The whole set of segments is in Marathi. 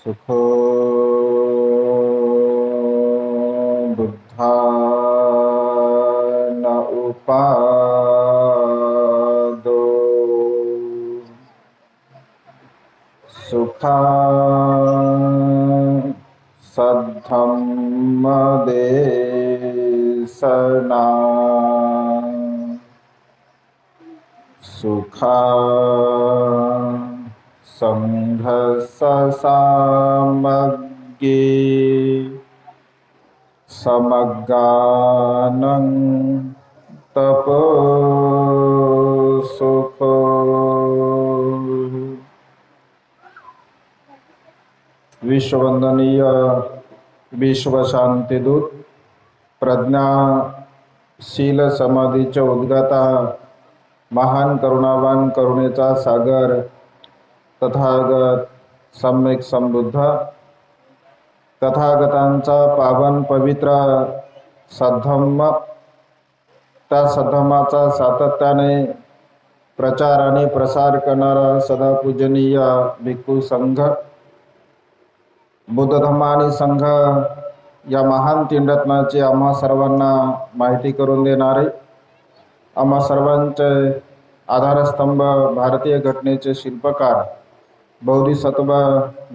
सुखो बुद्धा न उपादो सुखा सद्धम्मदेशना सुखा संघससामग्गे समगानं तपो सुखो। विश्ववंदनीय विश्व शांतिदूत प्रज्ञाशील समाधीचे उद्गाता महान करुणावान करुणेचा सागर तथागत सम्यक संबुद्ध तथागतांचा पावन पवित्र सद्धम्म, त्या सद्धम्माचा सातत्याने प्रचार आणि प्रसार करणारा सदा पूजनीय भिक्खू संघ, बुद्ध धम्म आणि संघ या महान तीन रत्नाची आम्हा सर्वांना माहिती करून देणारे, आम्हा सर्वांचे आधारस्तंभ, भारतीय घटनेचे शिल्पकार, बोधिसत्व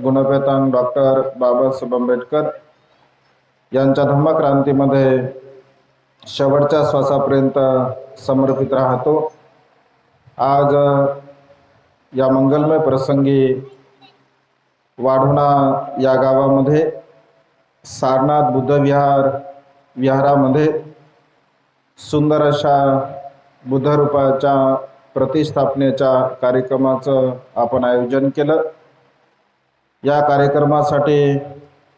गुणवेतान डॉक्टर बाबासाहेब आंबेडकर यांच्या धम्मक्रांतीमध्ये शेवटच्या श्वासापर्यंत समर्पित राहतो। आज या मंगलमय प्रसंगी वाढोणा या गावामध्ये सारनाथ बुद्ध विहारामध्ये सुंदर अशा बुद्धरूपाच्या प्रतिष्ठापनेच्या कार्यक्रमाचं आपण आयोजन केलं। या कार्यक्रमासाठी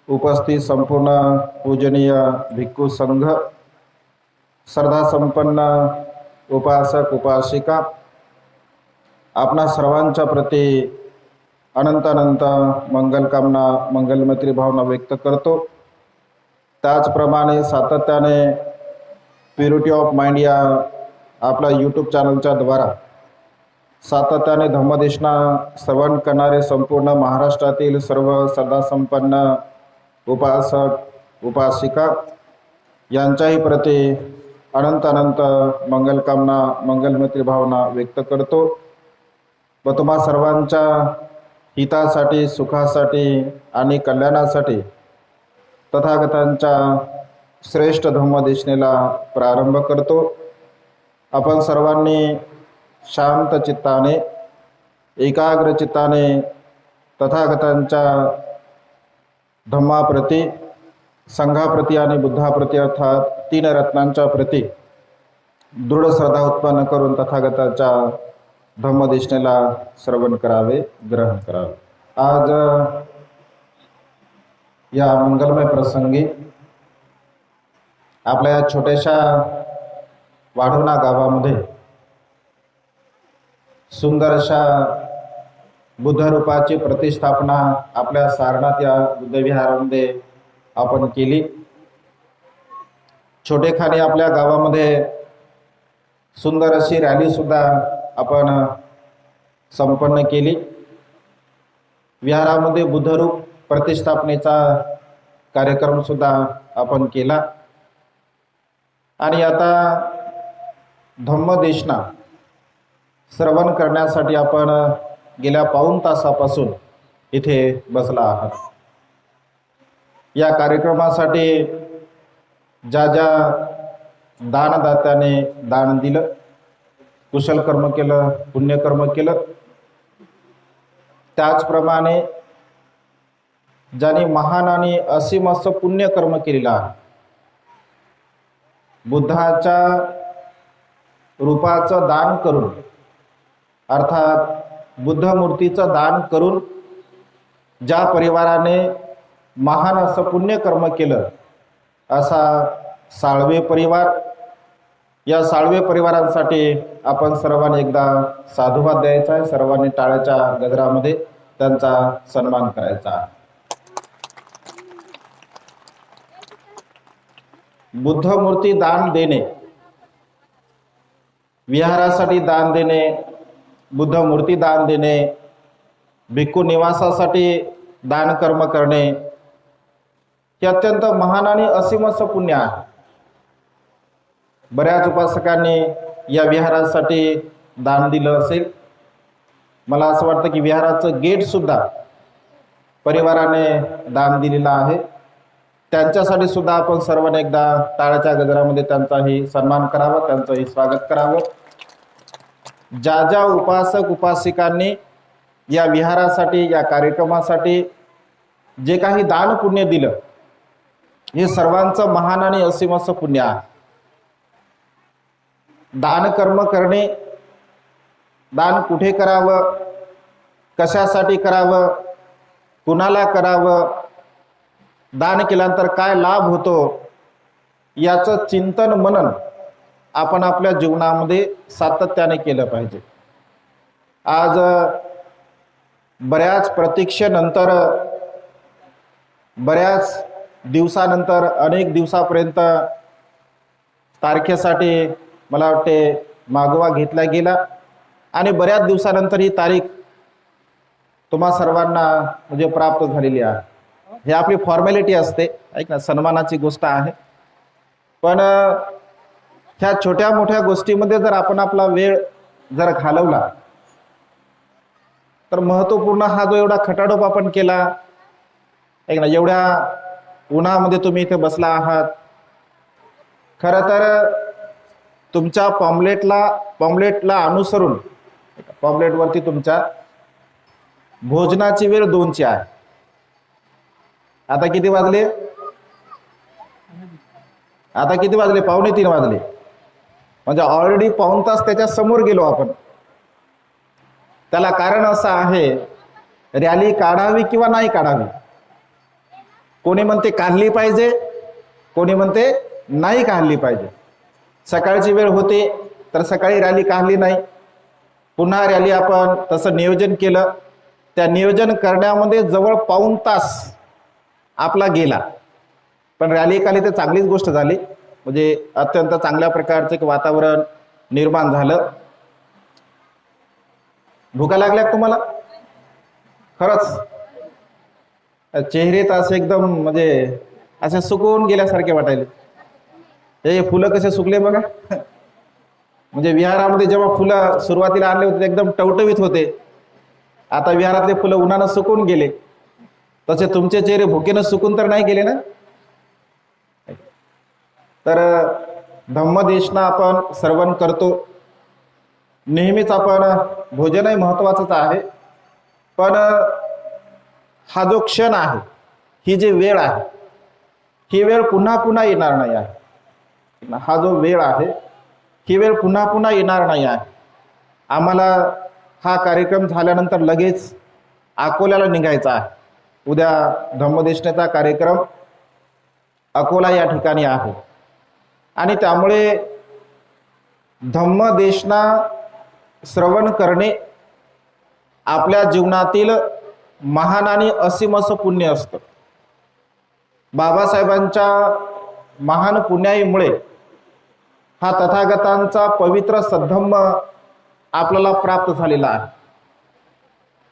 उपस्थित संपूर्ण पूजनीय भिक्खू संघ, श्रद्धा संपन्न उपासक उपासिका, आपणा सर्वांच्या प्रती अनंत अनंत मंगलकामना, मंगलमैत्री भावना व्यक्त करतो। त्याचप्रमाणे सातत्याने प्युरिटी ऑफ माइंड या आपला यूट्यूब चॅनलच्या द्वारा सातत्याने धम्मदेशना श्रवण करणारे संपूर्ण महाराष्ट्रातील सर्व श्रद्धासंपन्न उपासक उपासिका यांच्याही प्रती अनंत अनंत मंगलकामना, मंगलमैत्री भावना व्यक्त करतो व तुम्हा सर्वांच्या हितासाठी, सुखासाठी आणि कल्याणासाठी तथागतांच्या श्रेष्ठ धम्मदेशनेला प्रारंभ करतो। आपण सर्वांनी शांत चित्ताने, एकाग्र चित्ताने तथागतांच्या धम्माप्रती, संघाप्रती आणि बुद्धाप्रती अर्थात तीन रत्नांच्या प्रती दृढ श्रद्धा उत्पन्न करून तथागताच्या धम्मदेशनेला श्रवण करावे, ग्रहण करावे। आज या मंगलमय प्रसंगी आपल्या या छोट्याशा वाढोणा गावामध्ये सुंदर अशा बुद्धरूपाची प्रतिष्ठापना आपल्या सारनाथ या बुद्धविहारामध्ये आपण केली। छोटेखानी आपल्या गावामध्ये सुंदर अशी रॅली सुद्धा आपण संपन्न केली। विहारामध्ये बुद्धरूप प्रतिष्ठापनेचा कार्यक्रम सुद्धा आपण केला आणि आता धम्मदेशना श्रवण करण्यासाठी आपण गेल्या पाऊण तासापासून इथे बसला आहात। या कार्यक्रमासाठी ज्या ज्या दानदात्याने दान दिलं, कुशल कर्म केलं, पुण्यकर्म केलं, त्याचप्रमाणे ज्यांनी महान आणि असीम असं पुण्यकर्म केलेलं आहे, बुद्धाच्या रूपाचं दान करून अर्थात बुद्ध मूर्तीचं दान करून ज्या परिवाराने महान असं पुण्यकर्म केलं, असा साळवे परिवार, या साळवे परिवारांसाठी आपण सर्वांनी एकदा साधुवाद द्यायचा आहे। सर्वांनी टाळ्याच्या गजरामध्ये त्यांचा सन्मान करायचा आहे। बुद्ध मूर्ती दान देणे, विहारासाठी दान देणे, बुद्ध मूर्ती दान देणे, भिक्खू निवासासाठी दान कर्म करणे हे अत्यंत महान आणि असीम असं पुण्य आहे. बऱ्याच उपासकांनी या विहारासाठी दान दिलं असेल. मला असं वाटतं की विहाराचं गेट सुद्धा परिवाराने दान दिलेलं आहे. त्यांच्यासाठी सुद्धा आपण सर्वांनी एकदा टाळ्याच्या गजरामध्ये त्यांचाही सन्मान करावा, त्यांचंही स्वागत करावं. ज्या ज्या उपासक उपासिकांनी या विहारासाठी, या कार्यक्रमासाठी जे काही दान पुण्य दिलं, हे सर्वांचं महान आणि असीम असं पुण्य आहे. दान कर्म करणे, दान कुठे करावं, कशासाठी करावं, कुणाला करावं, दान केल्यानंतर काय लाभ होतो, याचं चिंतन मनन आपण आपल्या जीवनामध्ये सातत्याने केलं पाहिजे. आज बऱ्याच प्रतीक्षेनंतर, बऱ्याच दिवसानंतर, अनेक दिवसापर्यंत तारखेसाठी मला वाटते मागोवा घेतला गेला आणि बऱ्याच दिवसानंतर ही तारीख तुम्हा सर्वांना म्हणजे प्राप्त झालेली आहे. हे आपली फॉर्मॅलिटी असते, ऐक ना, सन्मानाची गोष्ट आहे. पण ह्या छोट्या मोठ्या गोष्टीमध्ये जर आपण आपला वेळ जर घालवला तर महत्त्वपूर्ण हा जो एवढा खटाटोप आपण केला, ऐक ना, एवढ्या उन्हामध्ये तुम्ही इथे बसला आहात. खरं तर तुमच्या पॉम्पलेटला अनुसरून पॉम्पलेटवरती तुमच्या भोजनाची वेळ 2ची आहे. आता किती वाजले? आता किती वाजले? 2:45 वाजले. म्हणजे ऑलरेडी पाऊण तास त्याच्या समोर गेलो आपण. त्याला कारण असं आहे, रॅली काढावी किंवा नाही काढावी. कोणी म्हणते काढली पाहिजे, कोणी म्हणते नाही काढली पाहिजे. सकाळची वेळ होते तर सकाळी रॅली काढली नाही, पुन्हा रॅली आपण तसं नियोजन केलं. त्या नियोजन करण्यामध्ये जवळ पाऊण तास आपला गेला. पण रॅली काढली तर चांगलीच गोष्ट झाली, म्हणजे अत्यंत चांगल्या प्रकारचे वातावरण निर्माण झालं. भुका लागल्या तुम्हाला? खरंच चेहरे तर असे एकदम म्हणजे असे सुकून गेल्यासारखे वाटायले. हे फुलं कसे सुकले बघा. म्हणजे विहारामध्ये जेव्हा फुलं सुरुवातीला आणले होते एकदम टवटवीत होते, आता विहारातले फुलं उन्हानं सुकून गेले. तसे तुमचे चेहरे भुकेनं सुकून तर नाही गेले ना. तर धम्मदेशना आपण श्रवण करतो, नेहमीच आपण भोजनही महत्वाचंच आहे. पण हा जो क्षण आहे, ही जी वेळ आहे, ही वेळ पुन्हा पुन्हा येणार नाही आहे. हा जो वेळ आहे, ही वेळ पुन्हा पुन्हा येणार नाही आहे. आम्हाला हा कार्यक्रम झाल्यानंतर लगेच अकोल्याला निघायचा आहे. उद्या धम्मदेशनेचा कार्यक्रम अकोला या ठिकाणी आहे आणि त्यामुळे धम्मदेशना श्रवण करणे आपल्या जीवनातील महान आणि असीम असं पुण्य असतं. बाबासाहेबांच्या महान पुण्याईमुळे हा तथागतांचा पवित्र सद्धम्म आपल्याला प्राप्त झालेला आहे.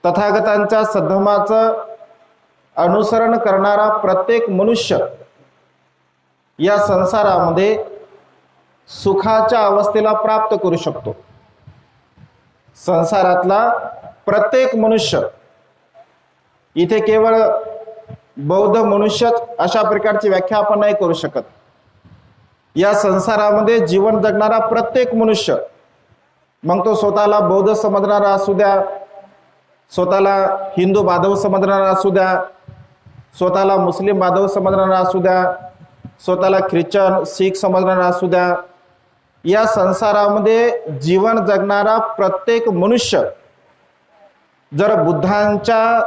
तथागतांच्या सद्धम्माचं अनुसरण करणारा प्रत्येक मनुष्य या संसारामध्ये सुखाच्या अवस्थेला प्राप्त करू शकतो. संसारातला प्रत्येक मनुष्य, इथे केवळ बौद्ध मनुष्यच अशा प्रकारची व्याख्या आपण नाही करू शकत. या संसारामध्ये जीवन जगणारा प्रत्येक मनुष्य, मग तो स्वतःला बौद्ध समजणारा असू द्या, स्वतःला हिंदू बांधव समजणारा असू द्या, स्वतःला मुस्लिम बांधव समजणारा असू द्या, स्वतःला ख्रिश्चन शीख समजणारा असू द्या, या संसारामध्ये जीवन जगणारा प्रत्येक मनुष्य जर बुद्धांच्या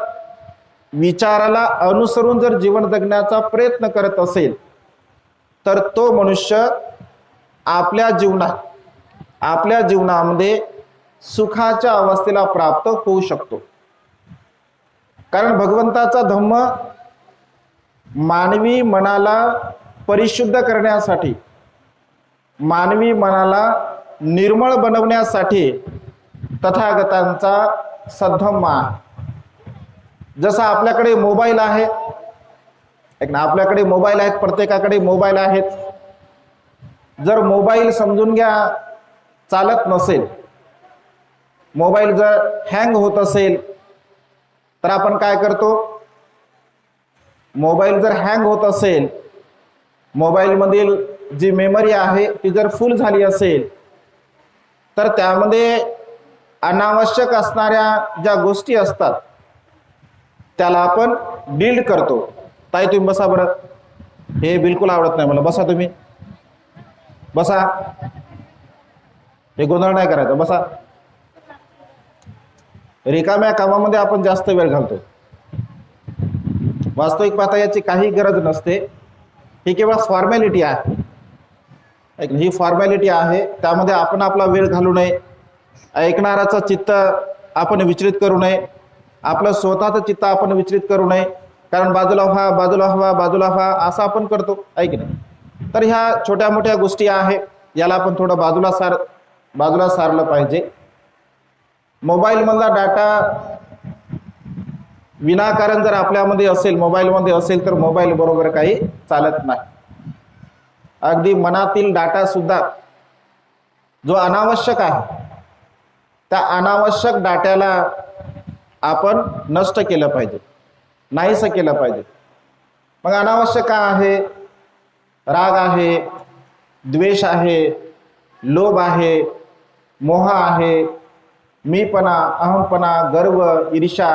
विचाराला अनुसरून जर जीवन जगण्याचा प्रयत्न करत असेल तर तो मनुष्य आपल्या जीवनामध्ये सुखाच्या अवस्थेला प्राप्त होऊ शकतो. कारण भगवंताचा धम्म मानवी मनाला परिशुद्ध करण्यासाठी, मानवी मनाला निर्मळ बनवण्यासाठी तथागतांचा सद्धम्म आहे. जसा आपल्याकडे मोबाईल आहे, एक ना, आपल्याकडे मोबाईल आहेत, प्रत्येकाकडे मोबाईल आहेत. जर मोबाईल समजून घ्या चालत नसेल, मोबाईल जर हँग होत असेल तर आपण काय करतो? मोबाईल जर हँग होत असेल, मोबाईल मधील जी मेमरी आहे ती जर फुल झाली असेल तर त्यामध्ये अनावश्यक असणाऱ्या ज्या गोष्टी असतात त्याला आपण डिलीट करतो. ताई तुम्ही बसा बरं, हे बिलकुल आवडत नाही मला. बसा तुम्ही, बसा, हे गोंधळ नाही करायचा, बसा. रिकाम्या कामामध्ये आपण जास्त वेळ घालतो. वास्तविक पाहता याची काही गरज नसते. ही केवळ फॉर्मॅलिटी आहे. ही फॉर्मॅलिटी आहे, त्यामध्ये आपण आपला वेळ घालू नये. ऐकणाराचं चित्त आपण विचलित करू नये, आपलं स्वतःचं चित्त आपण विचलित करू नये. कारण बाजूला व्हा, बाजूला व्हा, बाजूला व्हा असं आपण करतो, ऐक नाही. तर ह्या छोट्या मोठ्या गोष्टी आहे, याला आपण थोडं बाजूला सारलं पाहिजे. मोबाईल मधला डाटा विनाकारण जर आपल्यामध्ये असेल, मोबाईलमध्ये असेल, तर मोबाईल बरोबर काही चालत नाही. अगदी मनातील डाटा सुद्धा जो अनावश्यक आहे त्या अनावश्यक डाट्याला आपण नष्ट केलं पाहिजे, नाहीसं केलं पाहिजे. मग अनावश्यक काय आहे? राग आहे, द्वेष आहे, लोभ आहे, मोह आहे, मीपणा, अहमपणा, गर्व, ईर्ष्या,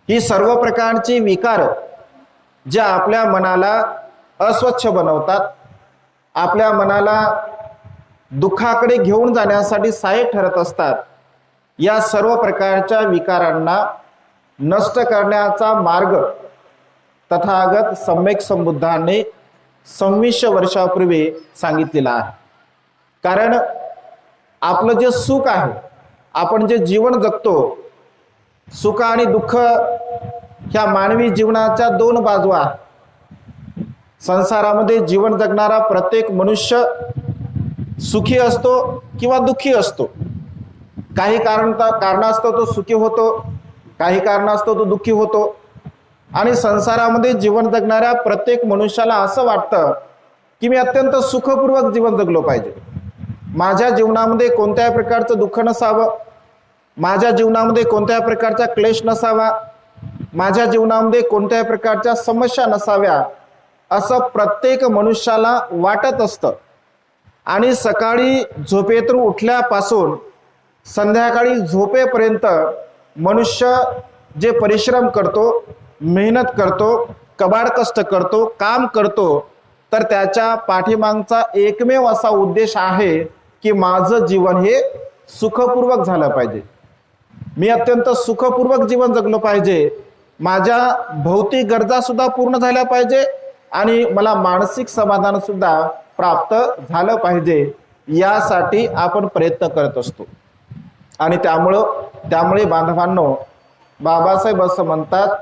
ही सर्व प्रकारची विकार जे आपल्या मनाला अस्वच्छ बनवतात, आपल्या मनाला दुःखाकडे घेऊन जाण्यासाठी सहाय्यक ठरत असतात, या सर्व प्रकारच्या विकारांना नष्ट करण्याचा मार्ग तथागत सम्यक संबुद्धांनी 2600 वर्षापूर्वी सांगितलेला आहे. कारण आपलं जे सुख आहे, आपण जे जीवन जगतो, सुख आणि दुःख ह्या मानवी जीवनाच्या दोन बाजू आहेत. संसारामध्ये जीवन जगणारा प्रत्येक मनुष्य सुखी असतो किंवा दुःखी असतो. काही कारणास्तव तो सुखी होतो, काही कारणास्तव तो दुःखी होतो. आणि संसारामध्ये जीवन जगणाऱ्या प्रत्येक मनुष्याला असं वाटतं की मी अत्यंत सुखपूर्वक जीवन जगलो पाहिजे, माझ्या जीवनामध्ये कोणत्याही प्रकारचं दुःख नसावं, माझ्या जीवनामध्ये कोणत्याही प्रकारचा क्लेश नसावा, माझ्या जीवनामध्ये कोणत्याही प्रकारच्या समस्या नसाव्या, असं प्रत्येक मनुष्याला वाटत असतं. आणि सकाळी झोपेतून उठल्यापासून संध्याकाळी झोपेपर्यंत मनुष्य जे परिश्रम करतो, मेहनत करतो, कबाड कष्ट करतो, काम करतो, तर त्याच्या पाठीमागचा एकमेव असा उद्देश आहे की माझं जीवन हे सुखपूर्वक झालं पाहिजे, मी अत्यंत सुखपूर्वक जीवन जगलो पाहिजे, माझ्या भौतिक गरजा सुद्धा पूर्ण झाल्या पाहिजे आणि मला मानसिक समाधान सुद्धा प्राप्त झालं पाहिजे, यासाठी आपण प्रयत्न करत असतो. आणि त्यामुळे बांधवांनो, बाबासाहेब असं म्हणतात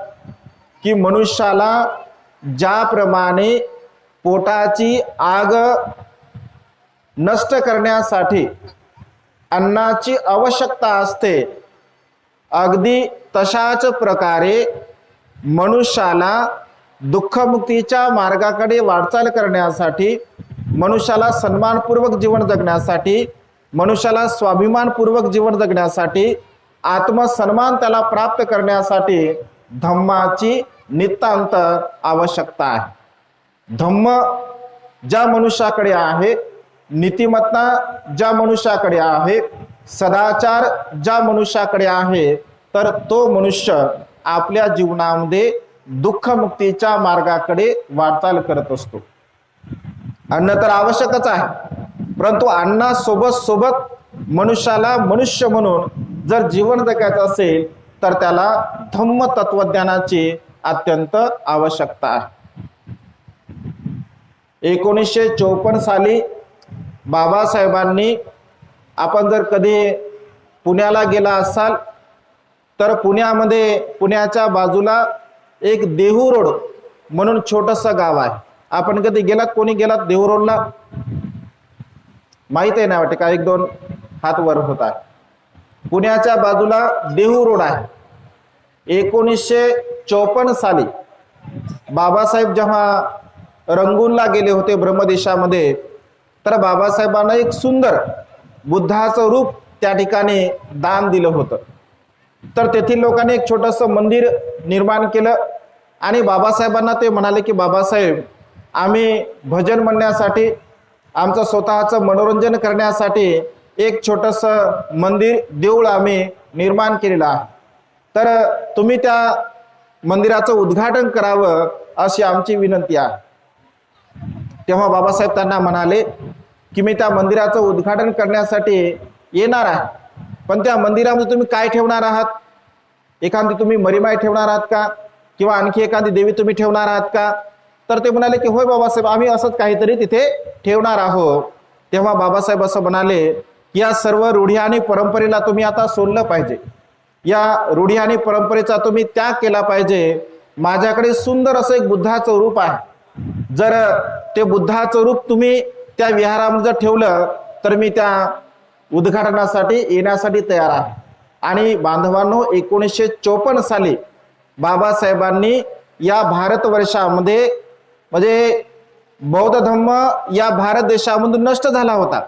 की मनुष्याला ज्याप्रमाणे पोटाची आग नष्ट करण्यासाठी अन्नाची आवश्यकता असते, अगदी तशाच प्रकारे मनुष्याला दुःखमुक्तीच्या मार्गाकडे वाटचाल करण्यासाठी, मनुष्याला सन्मानपूर्वक जीवन जगण्यासाठी, मनुष्याला स्वाभिमानपूर्वक जीवन जगण्यासाठी, आत्मसन्मान त्याला प्राप्त करण्यासाठी धम्माची नितांत आवश्यकता आहे. धम्म ज्या मनुष्याकडे आहे, नीतिमत्ता ज्या मनुष्याकडे आहे, सदाचार ज्या मनुष्याकडे आहे, तर तो मनुष्य आपल्या जीवनामध्ये दुःखमुक्तीच्या मार्गाकडे वाटचाल करत असतो. अन्न तर आवश्यकच आहे, परंतु अन्नासोबत मनुष्याला मनुष्य म्हणून जर जीवन जगायचं असेल तर त्याला धम्म तत्वज्ञानाची अत्यंत आवश्यकता आहे. 1954 साली बाबासाहेबांनी, आपण जर कधी पुण्याला गेला असाल तर पुण्याच्या बाजूला एक देहू रोड म्हणून छोटंसं गाव आहे. आपण कधी गेलात, कोणी गेलात देहू रोडला? माहित आहे ना वाटते का? 1-2 हात वर होत आहे. पुण्याच्या बाजूला देहू रोड आहे. 1954 साली बाबासाहेब जेव्हा रंगूनला गेले होते ब्रह्मदेशामध्ये, तर बाबासाहेबांना एक सुंदर बुद्धाचं रूप त्या ठिकाणी दान दिलं होतं. तर तेथील लोकांनी एक छोटंसं मंदिर निर्माण केलं आणि बाबासाहेबांना ते म्हणाले की बाबासाहेब, आम्ही भजन म्हणण्यासाठी, आमचं स्वतःचं मनोरंजन करण्यासाठी एक छोटंसं मंदिर, देऊळ आम्ही निर्माण केलेलं आहे, तर तुम्ही त्या मंदिराचं उद्घाटन करावं अशी आमची विनंती आहे. तेव्हा बाबासाहेब त्यांना म्हणाले की मी त्या मंदिराचं उद्घाटन करण्यासाठी येणार आहे, पण त्या मंदिरामध्ये तुम्ही काय ठेवणार आहात? एखादी तुम्ही मरीमाय ठेवणार आहात का, किंवा आणखी एखादी देवी तुम्ही ठेवणार आहात का? तर ते म्हणाले की होय बाबासाहेब, आम्ही असंच काहीतरी तिथे ठेवणार आहोत. तेव्हा बाबासाहेब असं म्हणाले की या सर्व रूढी आणि परंपरेला तुम्ही आता सोडलं पाहिजे, या रूढी आणि परंपरेचा तुम्ही त्याग केला पाहिजे. माझ्याकडे सुंदर असं एक बुद्धाचं रूप आहे, जर ते बुद्धाचं रूप तुम्ही त्या विहारामध्ये जर ठेवलं तर मी त्या उद्घाटनासाठी येण्यासाठी तयार आहे. आणि बांधवांनो, 1954 साली बाबासाहेबांनी या भारतवर्षामध्ये, म्हणजे बौद्ध धर्म या भारत देशामधून नष्ट झाला होता.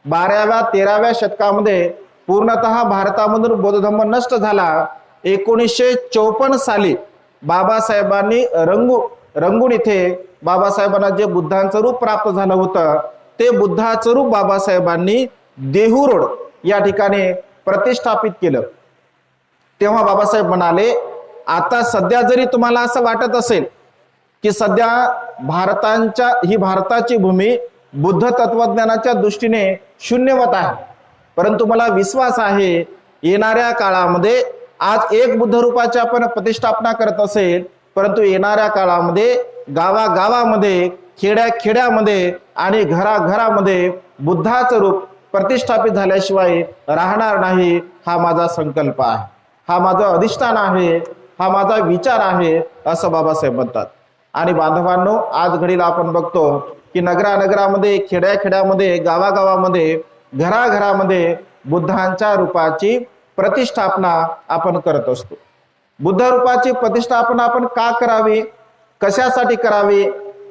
12व्या 13व्या शतकामध्ये पूर्णतः भारतामधून बौद्ध धर्म नष्ट झाला. 1954 साली बाबासाहेबांनी रंगून इथे बाबासाहेबांना जे बुद्धांचं रूप प्राप्त झालं होतं, ते बुद्धाचं रूप बाबासाहेबांनी देहू रोड या ठिकाणी प्रतिष्ठापित केलं. तेव्हा बाबासाहेब म्हणाले, आता सध्या जरी तुम्हाला असं वाटत असेल की सध्या ही भारताची भूमी बुद्ध तत्वज्ञानाच्या दृष्टीने शून्यवत आहे, परंतु मला विश्वास आहे येणाऱ्या काळामध्ये, आज एक बुद्ध रूपाची आपण प्रतिष्ठापना करत असेल, परंतु येणाऱ्या काळामध्ये गावागावामध्ये, खेड्याखेड्यामध्ये आणि घराघरामध्ये बुद्धाचं रूप प्रतिष्ठापित झाल्याशिवाय राहणार नाही. हा माझा संकल्प आहे, हा माझं अधिष्ठान आहे, हा माझा विचार आहे, असं बाबासाहेब म्हणतात. आणि बांधवांनो, आज घडीला आपण बघतो की नगरामध्ये, खेड्याखेड्यामध्ये, गावागावामध्ये, घराघरामध्ये बुद्धांच्या रूपाची प्रतिष्ठापना आपण करत असतो. बुद्ध रूपाची प्रतिष्ठापना आपण का करावी, कशासाठी करावी?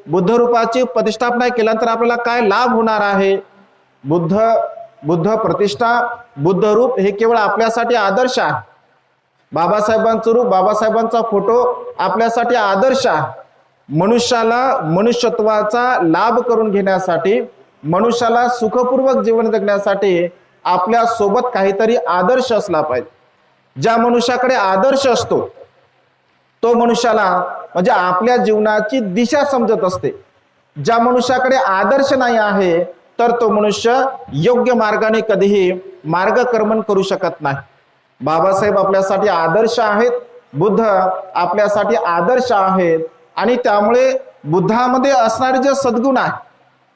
बुद्ध रूपाची प्रतिष्ठापना केल्यानंतर आपल्याला काय लाभ होणार आहे? बुद्ध प्रतिष्ठा, बुद्ध रूप हे केवळ आपल्यासाठी आदर्श आहे. बाबासाहेबांचं रूप, बाबासाहेबांचा फोटो आपल्यासाठी आदर्श आहे. मनुष्याला मनुष्यत्वाचा लाभ करून घेण्यासाठी, मनुष्याला सुखपूर्वक जीवन जगण्यासाठी आपल्या सोबत काहीतरी आदर्श असला पाहिजे. ज्या मनुष्याकडे आदर्श असतो तो मनुष्याला म्हणजे आपल्या जीवनाची दिशा समजत असते. ज्या मनुष्याकडे आदर्श नाही आहे तर तो मनुष्य योग्य मार्गाने कधीही मार्गक्रमण करू शकत नाही. बाबासाहेब आपल्यासाठी आदर्श आहेत, बुद्ध आपल्यासाठी आदर्श आहेत. आणि त्यामुळे बुद्धामध्ये असणारे जे सद्गुण आहे,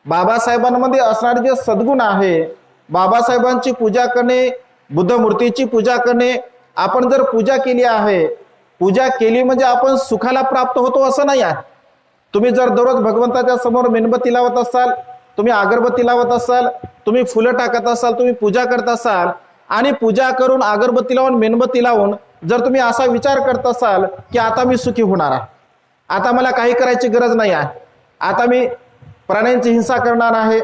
बाबासाहेबांमध्ये असणारे जे सद्गुण आहे, बाबासाहेबांची पूजा करणे, बुद्ध मूर्तीची पूजा करणे, आपण जर पूजा केली आहे, पूजा केली म्हणजे आपण सुखाला प्राप्त होतो असं नाही आहे. तुम्ही जर दररोज भगवंताच्या समोर मेणबत्ती लावत असाल, तुम्ही अगरबत्ती लावत असाल, तुम्ही फुलं टाकत असाल, तुम्ही पूजा करत असाल आणि पूजा करून अगरबत्ती लावून मेणबत्ती लावून जर तुम्ही असा विचार करत असाल की आता मी सुखी होणार आहे, आता मला काही करायची गरज नाही आहे, आता मी प्राण्यांची हिंसा करणार आहे,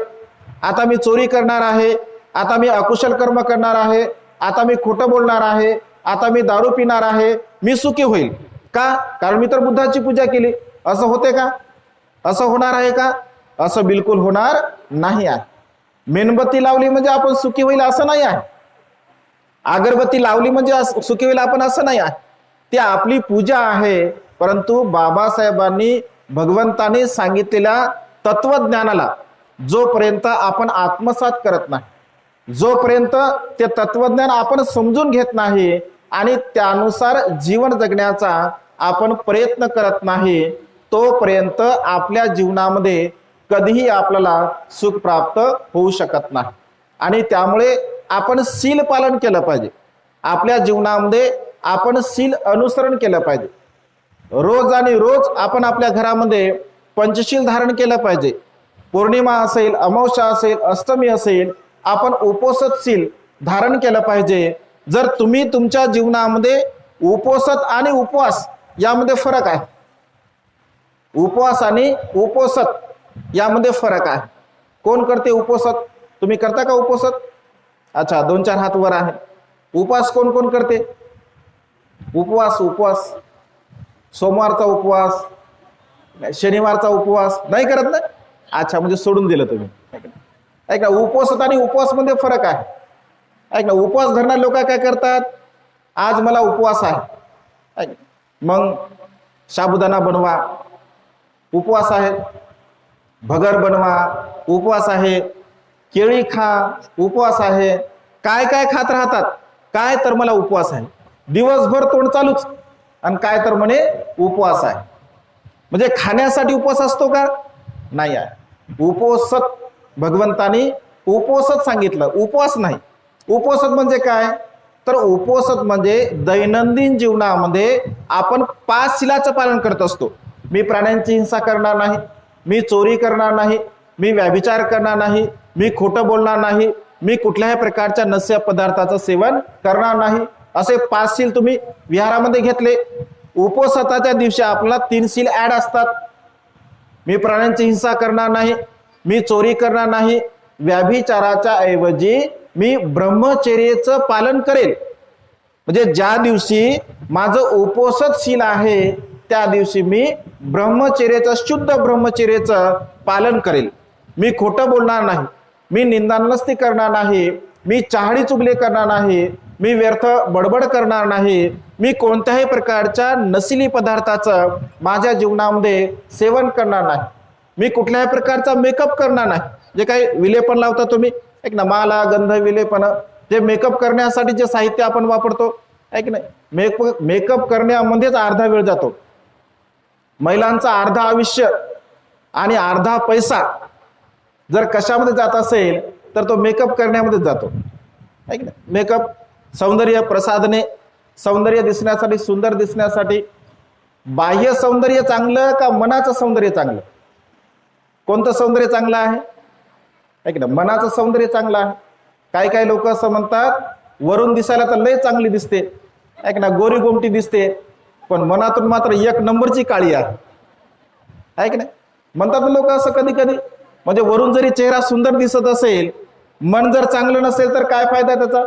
आता मी चोरी करणार आहे, आता मी अकुशल कर्म करणार आहे, आता मी खोटं बोलणार आहे, आता मी दारू पिणार आहे, मी सुखी होईल का? कारण मी तर बुद्धाची पूजा केली. असं होते का? असं होणार आहे का? असं बिलकुल होणार नाही आहे. मेणबत्ती लावली म्हणजे आपण सुखी होईल असं नाही आहे. अगरबत्ती लावली म्हणजे सुखी होईल आपण असं नाही आहे. ती आपली पूजा आहे. परंतु बाबासाहेबांनी भगवंताने सांगितलेल्या तत्वज्ञानाला जोपर्यंत आपण आत्मसात करत नाही, जोपर्यंत ते तत्वज्ञान आपण समजून घेत नाही आणि त्यानुसार जीवन जगण्याचा आपण प्रयत्न करत नाही, तोपर्यंत आपल्या जीवनामध्ये कधीही आपल्याला सुख प्राप्त होऊ शकत नाही. आणि त्यामुळे आपण शील पालन केलं पाहिजे. आपल्या जीवनामध्ये आपण शील अनुसरण केलं पाहिजे. रोज आणि रोज आपण आपल्या घरामध्ये पंचशील धारण केलं पाहिजे. पौर्णिमा असेल, अमावस्या असेल, अष्टमी असेल, आपण उपोषित शील धारण केलं पाहिजे. जर तुम्ही तुमच्या जीवनामध्ये उपोषित आणि उपवास यामध्ये फरक आहे. उपवास आणि उपोषित यामध्ये फरक आहे. कोण करते उपोषित? तुम्ही करता का उपोषित? अच्छा, 2-4 हात वर आहे. उपवास कोण कोण करते? उपवास सोमवारचा उपवास, शनिवारचा उपवास नाही करत ना? अच्छा, म्हणजे सोडून दिलं तुम्ही. ऐक ना, उपवास आणि उपवास मध्ये फरक आहे. ऐक ना, उपवास धरणारे लोक काय करतात? आज मला उपवास आहे, मग साबुदाणा बनवा, उपवास आहे. भगर बनवा, उपवास आहे. केळी खा, उपवास आहे. काय काय खात राहतात. काय तर मला उपवास आहे. दिवसभर तोंड चालूच, आणि काय तर म्हणे उपवास आहे. म्हणजे खाण्यासाठी उपवास असतो का? नाही आहे. उपोषित भगवंतानी उपोषित सांगितलं, उपवास नाही. उपोषित म्हणजे काय? तर उपोषित म्हणजे दैनंदिन जीवनामध्ये आपण 5 शिलाचं पालन करत असतो. मी प्राण्यांची हिंसा करणार नाही, मी चोरी करणार नाही, मी व्यभिचार करणार नाही, मी खोटं बोलणार नाही, मी कुठल्याही प्रकारच्या नस्य पदार्थाचं सेवन करणार नाही. असे 5 शील तुम्ही विहारामध्ये घेतले. उपोषिताच्या दिवशी आपल्याला 3 शील ऍड असतात. मी प्राण्यांची हिंसा करणार नाही, मी चोरी करणार नाही, व्यभिचाराच्या ऐवजी मी ब्रह्मचर्याचं पालन करेल. म्हणजे ज्या दिवशी माझं उपोषित शील आहे त्या दिवशी मी ब्रह्मचर्याचं, शुद्ध ब्रह्मचर्याचं पालन करेल. मी खोटं बोलणार नाही, मी निंदानस्ती करणार नाही, मी चहाडी चुगली करणार नाही, मी व्यर्थ बडबड करणार नाही, मी कोणत्याही प्रकारच्या नशिली पदार्थाचं माझ्या जीवनामध्ये सेवन करणार नाही, मी कुठल्याही प्रकारचा मेकअप करणार नाही. जे काही विलेपन लावता तुम्ही, एक ना, माला, गंध, विलेपन, जे मेकअप करण्यासाठी जे साहित्य आपण वापरतो, ऐक नाही, मेकअप करण्यामध्येच अर्धा वेळ जातो. महिलांचा अर्धा आयुष्य आणि अर्धा पैसा जर कशामध्ये जात असेल तर तो मेकअप करण्यामध्येच जातो. ऐक ना, मेकअप, सौंदर्य प्रसाधने, सौंदर्य दिसण्यासाठी, सुंदर दिसण्यासाठी. बाह्य सौंदर्य चांगलं का मनाचं सौंदर्य चांगलं? कोणतं सौंदर्य चांगलं आहे? ऐक ना, मनाचं सौंदर्य चांगलं आहे. काही लोक असं म्हणतात, वरून दिसायला तर लय चांगली दिसते, ऐक ना, गोरी गोमटी दिसते, पण मनातून मात्र 1 नंबरची काळी आहे. ऐक ना, म्हणतात लोक असं कधी कधी. म्हणजे वरून जरी चेहरा सुंदर दिसत असेल, मन जर चांगलं नसेल तर काय फायदा त्याचा?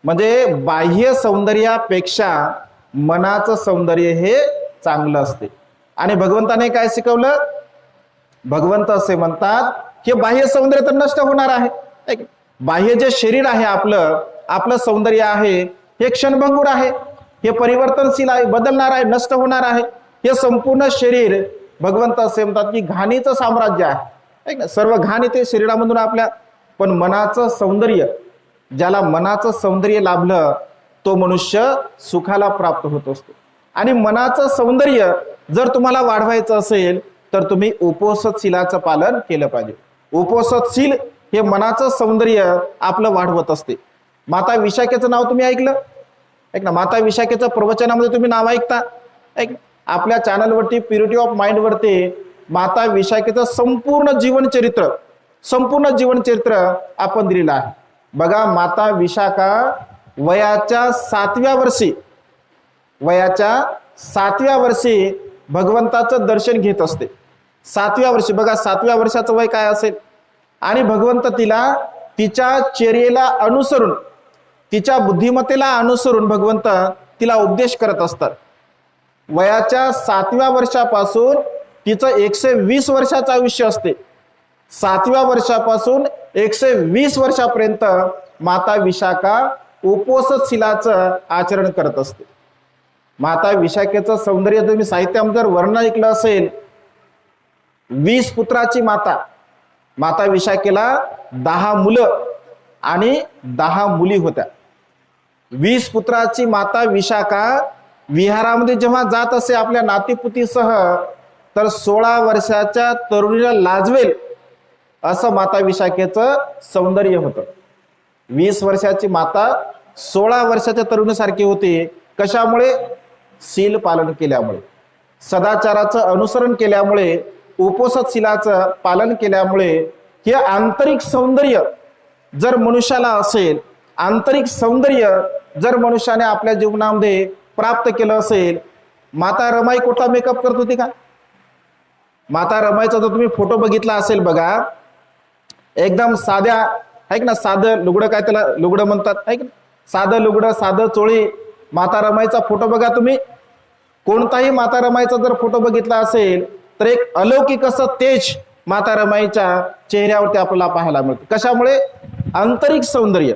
म्हणजे बाह्य सौंदर्यापेक्षा मनाचं सौंदर्य हे चांगलं असते. आणि भगवंताने काय शिकवलं? भगवंत असे म्हणतात की बाह्य सौंदर्य तर नष्ट होणार आहे. बाह्य जे शरीर आहे, आपलं सौंदर्य आहे, हे क्षणभंगूर आहे, हे परिवर्तनशील आहे, बदलणार आहे, नष्ट होणार आहे. हे संपूर्ण शरीर भगवंत असे म्हणतात की घाणीचं साम्राज्य आहे. सर्व घाण येते शरीरामधून आपल्या. पण मनाचं सौंदर्य, ज्याला मनाचं सौंदर्य लाभलं तो मनुष्य सुखाला प्राप्त होत असतो. आणि मनाचं सौंदर्य जर तुम्हाला वाढवायचं असेल तर तुम्ही उपोषित शीलाचं पालन केलं पाहिजे. उपोषित शील हे मनाचं सौंदर्य आपलं वाढवत असते. माता विशाखेचं नाव तुम्ही ऐकलं? ऐक ना, माता विशाखेचं प्रवचनामध्ये तुम्ही नाव ऐकता? ऐक, आपल्या चॅनलवरती प्युरिटी ऑफ माइंड वरती माता विशाखेचं संपूर्ण जीवनचरित्र आपण दिलेलं आहे. बघा, माता विशाखा वयाच्या 7व्या वर्षी भगवंताचं दर्शन घेत असते. 7व्या वर्षी, बघा 7व्या वर्षाचं वय काय असेल? आणि भगवंत तिला तिच्या चर्येला अनुसरून, तिच्या बुद्धिमत्तेला अनुसरून भगवंत तिला उपदेश करत असतात. वयाच्या 7व्या वर्षापासून तिचं 120 वर्षाचं आयुष्य असते. 7व्या वर्षापासून 120 वर्षापर्यंत माता विशाखा उपोषित शीलाचं आचरण करत असते. माता विशाखेचं सौंदर्य तुम्ही साहित्यामध्ये जर वर्णन ऐकलं असेल, 20 पुत्राची माता विशाखेला 10 मुलं आणि 10 मुली होत्या. 20 पुत्राची माता विशाखा विहारामध्ये जेव्हा जात असे आपल्या नातीपुतीसह, तर 16 वर्षाच्या तरुणीला लाजवेल असं माता विशाखेचं सौंदर्य होतं. 20 वर्षाची माता 16 वर्षाच्या तरुणीसारखी होती. कशामुळे? शील पालन केल्यामुळे, सदाचाराचं अनुसरण केल्यामुळे, उपोषित शीलाचं पालन केल्यामुळे. हे आंतरिक सौंदर्य जर मनुष्याला असेल, आंतरिक सौंदर्य जर मनुष्याने आपल्या जीवनामध्ये प्राप्त केलं असेल, माता रमाई कुठला मेकअप करत होती का? माता रमाईचा जर तुम्ही फोटो बघितला असेल बघा, एकदम साध्या आहे ना, साधं लुगडं, काय त्याला लुगडं म्हणतात आहे की, साधं लुगडं, साधं चोळी, माता रमाईचा फोटो बघा तुम्ही. कोणताही माता रमाईचा जर फोटो बघितला असेल तर एक अलौकिक असं तेज माता रमाईच्या चेहऱ्यावरती आपल्याला पाहायला मिळतं. कशामुळे? आंतरिक सौंदर्य,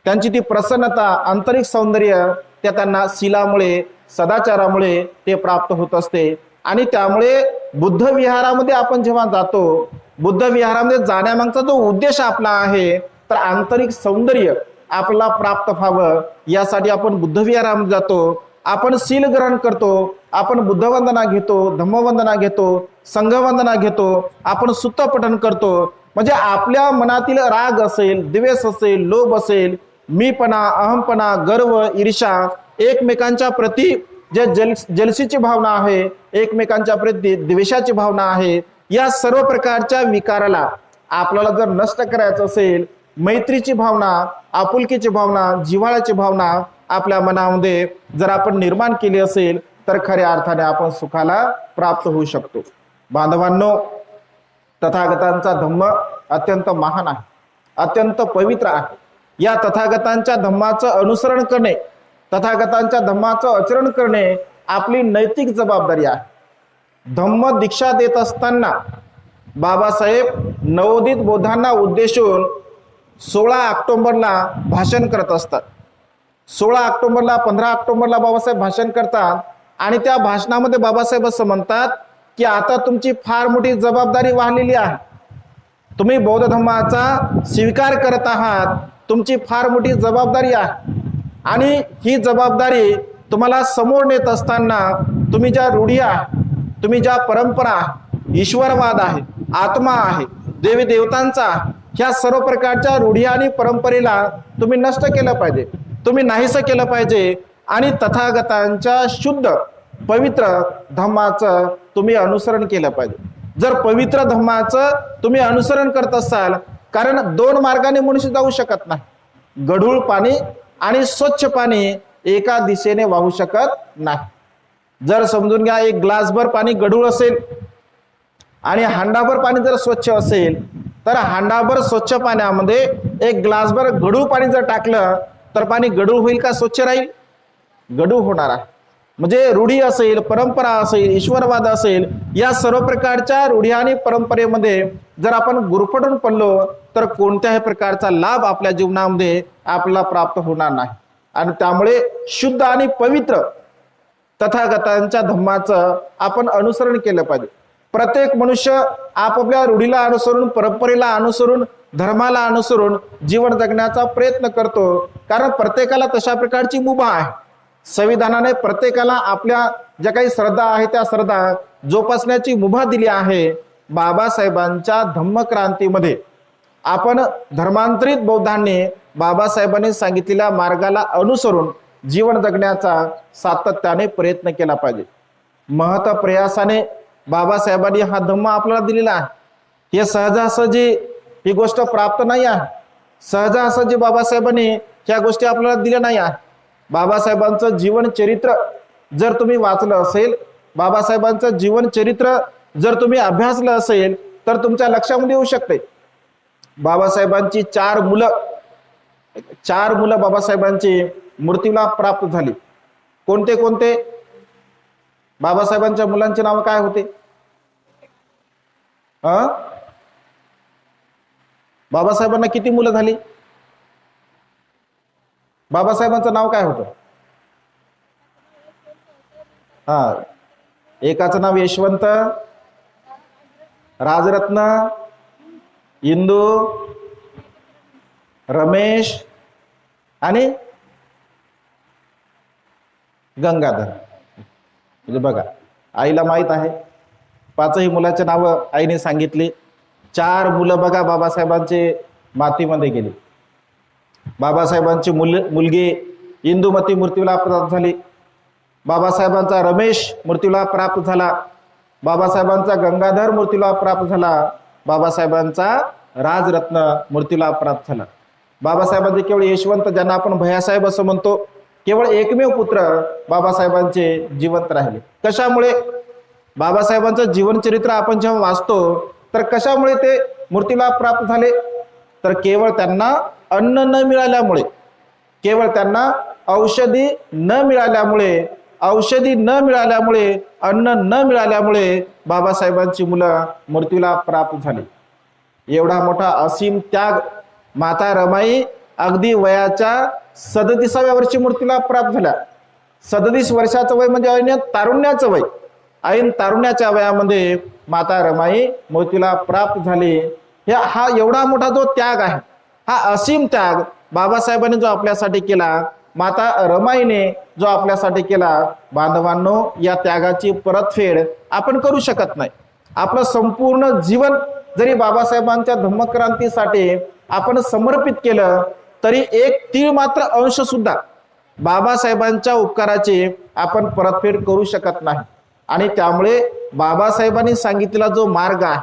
त्यांची ती प्रसन्नता, आंतरिक सौंदर्य त्या त्यांना शीलामुळे, सदाचारामुळे ते प्राप्त होत असते. आणि त्यामुळे बुद्ध विहारामध्ये आपण जेव्हा जातो, बुद्ध विहारामध्ये जाण्यामागचा जो उद्देश आपला आहे, तर आंतरिक सौंदर्य आपल्याला प्राप्त व्हावं यासाठी आपण बुद्ध विहारामध्ये जातो. आपण शील ग्रहण करतो, आपण बुद्धवंदना घेतो, धम्मवंदना घेतो, संघवंदना घेतो, आपण सुत्त पठण करतो. म्हणजे आपल्या मनातील राग असेल, द्वेष असेल, लोभ असेल, मीपणा, अहमपणा, गर्व, ईर्ष्या, एकमेकांच्या प्रती जे जलसीची भावना आहे, एकमेकांच्या प्रती द्वेषाची भावना आहे, या सर्व प्रकारच्या विकाराला आपल्याला जर नष्ट करायचं असेल, मैत्रीची भावना, आपुलकीची भावना, जिव्हाळ्याची भावना आपल्या मनामध्ये जर आपण निर्माण केली असेल तर खऱ्या अर्थाने आपण सुखाला प्राप्त होऊ शकतो. बांधवांनो, तथागतांचा धम्म अत्यंत महान आहे, अत्यंत पवित्र आहे. या तथागतांच्या धम्माचं अनुसरण करणे, तथागतांच्या धम्माचं आचरण करणे आपली नैतिक जबाबदारी आहे. धम्म दीक्षा देत असताना बाबासाहेब नवोदित बौद्धांना उद्देशून 16 ऑक्टोबरला भाषण करत असतात. 16 ऑक्टोबरला, 15 ऑक्टोबरला बाबासाहेब भाषण करतात आणि त्या भाषणामध्ये बाबासाहेब असं म्हणतात की आता तुमची फार मोठी जबाबदारी वाढलेली आहे. तुम्ही बौद्ध धर्माचा स्वीकार करत आहात, तुमची फार मोठी जबाबदारी आहे. आणि ही जबाबदारी तुम्हाला समोर नेत असताना तुम्ही ज्या रूढी आहे, तुम्ही ज्या परंपरा, ईश्वरवाद आहे, आत्मा आहे, देवी देवतांचा, ह्या सर्व प्रकारच्या रूढी आणि परंपरेला तुम्ही नष्ट केलं पाहिजे, तुम्ही नाहीसं केलं पाहिजे. आणि तथागतांच्या शुद्ध पवित्र धम्माचं तुम्ही अनुसरण केलं पाहिजे. जर पवित्र धम्माचं तुम्ही अनुसरण करत असाल, कारण 2 मार्गाने मनुष्य जाऊ शकत नाही. गढूळ पाणी आणि स्वच्छ पाणी एका दिशेने वाहू शकत नाही. जर समजून घ्या, एक ग्लासभर पाणी गढूळ असेल आणि हांडाभर पाणी जर स्वच्छ असेल, तर हांडाभर स्वच्छ पाण्यामध्ये एक ग्लासभर गढूळ पाणी जर टाकलं तर पाणी गढूळ होईल का स्वच्छ राहील? गढूळ होणार आहे. म्हणजे रूढी असेल, परंपरा असेल, ईश्वरवाद असेल, या सर्व प्रकारच्या रूढी आणि परंपरेमध्ये जर आपण गुरफटून पडलो तर कोणत्याही प्रकारचा लाभ आपल्या जीवनामध्ये आपल्याला प्राप्त होणार नाही. आणि त्यामुळे शुद्ध आणि पवित्र तथागतांच्या धम्माचं आपण अनुसरण केलं पाहिजे. प्रत्येक मनुष्य आपापल्या रूढीला अनुसरून, परंपरेला अनुसरून, धर्माला अनुसरून जीवन जगण्याचा प्रयत्न करतो, कारण प्रत्येकाला तशा प्रकारची मुभा आहे. संविधानाने प्रत्येकाला आपल्या ज्या काही श्रद्धा आहे त्या श्रद्धा जोपासण्याची मुभा दिली आहे. बाबासाहेबांच्या धम्मक्रांतीमध्ये आपण धर्मांतरित बौद्धांनी बाबासाहेबांनी सांगितलेल्या मार्गाला अनुसरून जीवन जगण्याचा सातत्याने प्रयत्न केला पाहिजे. महत प्रयासाने बाबासाहेबांनी हा धम्म आपल्याला दिलेला आहे. हे सहजासहजी ही गोष्ट प्राप्त नाही आहे. सहजासहजी बाबासाहेबांनी ह्या गोष्टी आपल्याला दिल्या नाही आहे. बाबासाहेबांचं जीवन चरित्र जर तुम्ही वाचलं असेल, बाबासाहेबांचं जीवन चरित्र जर तुम्ही अभ्यासलं असेल तर तुमच्या लक्षामध्ये येऊ शकते. बाबासाहेबांची 4 मुलं बाबासाहेबांची मृत्यूला प्राप्त झाली. कोणते कोणते? बाबासाहेबांच्या मुलांचे नाव काय होते? बाबासाहेबांना किती मुलं झाली? बाबासाहेबांचं नाव काय होतं? एकाचं नाव यशवंत, राजरत्न, इंदू, रमेश आणि गंगाधर. म्हणजे बघा, आईला माहित आहे 5ही मुलाचे नाव आईने सांगितली. 4 मुलं बघा बाबासाहेबांचे मातीमध्ये गेली. बाबासाहेबांची मुलगी इंदुमती मृत्यूला प्राप्त झाली. बाबासाहेबांचा रमेश मृत्यूला प्राप्त झाला. बाबासाहेबांचा गंगाधर मृत्यूला प्राप्त झाला. बाबासाहेबांचा राजरत्न मृत्यूला प्राप्त झाला. बाबासाहेबांचे केवळ यशवंत, ज्यांना आपण भैयासाहेब असं म्हणतो, केवळ एकमेव पुत्र बाबासाहेबांचे जिवंत राहिले. कशामुळे? बाबासाहेबांचं जीवनचरित्र आपण जेव्हा वाचतो तर कशामुळे ते मूर्तीला प्राप्त झाले? तर केवळ त्यांना अन्न न मिळाल्यामुळे, केवळ त्यांना औषधी न मिळाल्यामुळे, अन्न न मिळाल्यामुळे बाबासाहेबांची मुलं मृत्यूला प्राप्त झाली. एवढा मोठा असीम त्याग माता रमाई अगदी वयाच्या 37व्या वर्षी मृत्यूला प्राप्त झाल्या. 37 वर्षाचं वय म्हणजे ऐन तारुण्याचं वय. ऐन तारुण्याच्या वयामध्ये माता रमाई मृत्यूला प्राप्त झाली. हा एवढा मोठा जो त्याग आहे, हा असीम त्याग बाबासाहेबांनी जो आपल्यासाठी केला, माता रमाईने जो आपल्यासाठी केला, बांधवांनो, या त्यागाची परतफेड आपण करू शकत नाही. आपलं संपूर्ण जीवन जरी बाबासाहेबांच्या धम्मक्रांतीसाठी आपण समर्पित केलं तरी एक तीळ मात्र अंश सुद्धा बाबासाहेबांच्या उपकाराची आपण परतफेड करू शकत नाही. आणि त्यामुळे बाबासाहेबांनी सांगितलेला जो मार्ग आहे,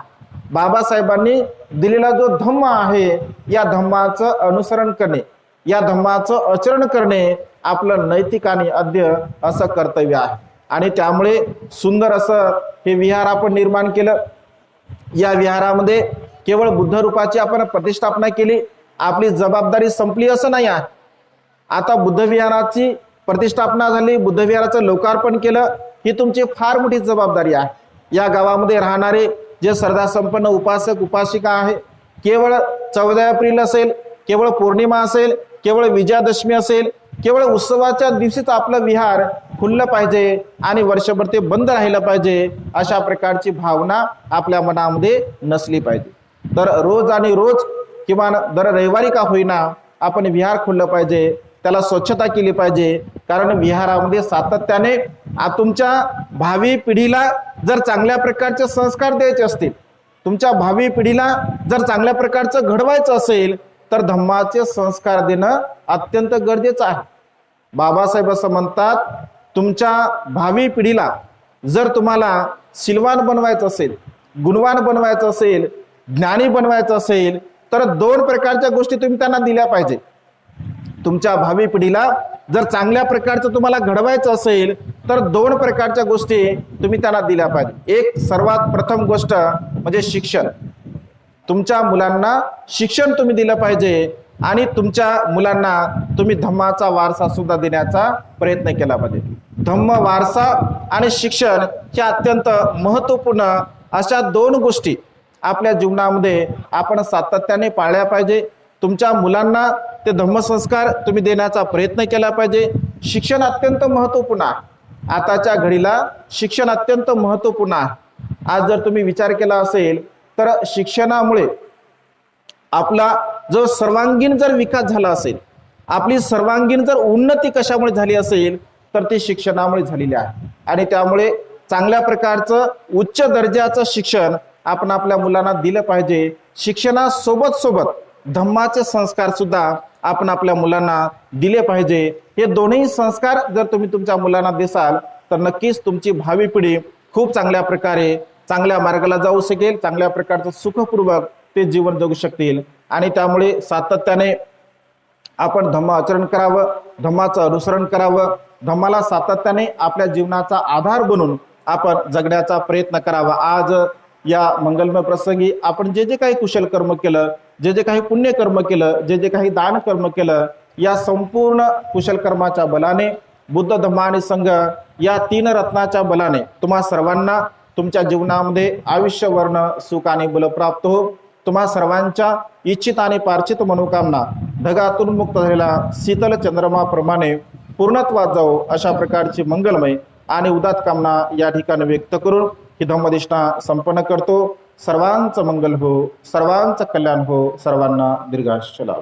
बाबासाहेबांनी दिलेला जो धम्म आहे, या धम्माचं अनुसरण करणे, या धम्माचं आचरण करणे आपलं नैतिक आणि आद्य असं कर्तव्य आहे. आणि त्यामुळे सुंदर असं हे विहार आपण निर्माण केलं. या विहारामध्ये केवळ बुद्ध रूपाची आपण प्रतिष्ठापना केली, आपली जबाबदारी संपली असं नाही आहे. आता बुद्ध विहाराची प्रतिष्ठापना झाली, बुद्ध विहाराचं लोकार्पण केलं, ही तुमची फार मोठी जबाबदारी आहे. या गावामध्ये राहणारे जे श्रद्धासंपन्न उपासक उपासिका आहे, केवळ 14 एप्रिल असेल, केवळ पौर्णिमा असेल, केवळ विजयादशमी असेल, केवळ उत्सवाच्या दिवशीच आपलं विहार खुललं पाहिजे आणि वर्षभर ते बंद राहिलं पाहिजे, अशा प्रकारची भावना आपल्या मनामध्ये नसली पाहिजे. तर रोज आणि रोज किमान दर रविवारी का होईना आपण विहार खुललं पाहिजे, त्याला स्वच्छता केली पाहिजे. कारण विहारामध्ये सातत्याने तुमच्या भावी पिढीला जर चांगल्या प्रकारचे संस्कार द्यायचे असतील, तुमच्या भावी पिढीला जर चांगल्या प्रकारचं घडवायचं असेल तर धम्माचे संस्कार देणं अत्यंत गरजेचं आहे. बाबासाहेब असं म्हणतात, तुमच्या भावी पिढीला जर तुम्हाला सिलवान बनवायचं असेल, गुणवान बनवायचं असेल, ज्ञानी बनवायचं असेल तर 2 प्रकारच्या गोष्टी तुम्ही त्यांना दिल्या पाहिजे. तुमच्या भावी पिढीला जर चांगल्या प्रकारचं तुम्हाला घडवायचं असेल तर 2 प्रकारच्या गोष्टी तुम्ही त्यांना दिल्या पाहिजे. एक सर्वात प्रथम गोष्ट म्हणजे शिक्षण. तुमच्या मुलांना शिक्षण तुम्ही दिलं पाहिजे आणि तुमच्या मुलांना तुम्ही धम्माचा वारसा सुद्धा देण्याचा प्रयत्न केला पाहिजे. धम्म वारसा आणि शिक्षण हे अत्यंत महत्त्वपूर्ण अशा 2 गोष्टी आपल्या जीवनामध्ये आपण सातत्याने पाळल्या पाहिजे. तुमच्या मुलांना ते धम्मसंस्कार तुम्ही देण्याचा प्रयत्न केला पाहिजे. शिक्षण अत्यंत महत्त्वपूर्ण आहे. आताच्या घडीला शिक्षण अत्यंत महत्त्वपूर्ण आहे. आज जर तुम्ही विचार केला असेल तर शिक्षणामुळे आपला जो सर्वांगीण जर विकास झाला असेल, आपली सर्वांगीण जर उन्नती कशामुळे झाली असेल तर ती शिक्षणामुळे झालेली आहे. आणि त्यामुळे चांगल्या प्रकारचं उच्च दर्जाचं शिक्षण आपण आपल्या मुलांना दिलं पाहिजे. शिक्षणासोबत सोबत धम्माचे संस्कार सुद्धा आपण आपल्या मुलांना दिले पाहिजे. हे दोन्ही संस्कार जर तुम्ही तुमच्या मुलांना देसाल तर नक्कीच तुमची भावी पिढी खूप चांगल्या प्रकारे चांगल्या मार्गाला जाऊ शकेल, चांगल्या प्रकारचं सुखपूर्वक ते जीवन जगू शकतील. आणि त्यामुळे सातत्याने आपण धम्म आचरण करावं, धम्माचं अनुसरण करावं, धम्माला सातत्याने आपल्या जीवनाचा आधार बनून आपण जगण्याचा प्रयत्न करावा. आज या मंगलमय प्रसंगी आपण जे जे काही कुशल कर्म केलं, जे जे काही पुण्य कर्म केलं, जे जे काही दान कर्म केलं, या संपूर्ण कुशल कर्माच्या बलाने, बुद्ध धम्म आणि संघ या 3 रत्नाच्या बलाने तुम्हा सर्वांना तुमच्या जीवनामध्ये आयुष्य वर्ण सुख आणि बल प्राप्त हो. तुम्हा सर्वांच्या इच्छित आणि पार्थित मनोकामना ढगातून मुक्त झालेला शीतल चंद्रमाप्रमाणे पूर्णत्वात जाओ, अशा प्रकारची मंगलमय आणि उदात्त कामना या ठिकाणी व्यक्त करून ही धम्मदिष्टा संपन्न करतो. सर्वांचं मंगल हो, सर्वांचं कल्याण हो, सर्वांना दीर्घायुष्य लाभो.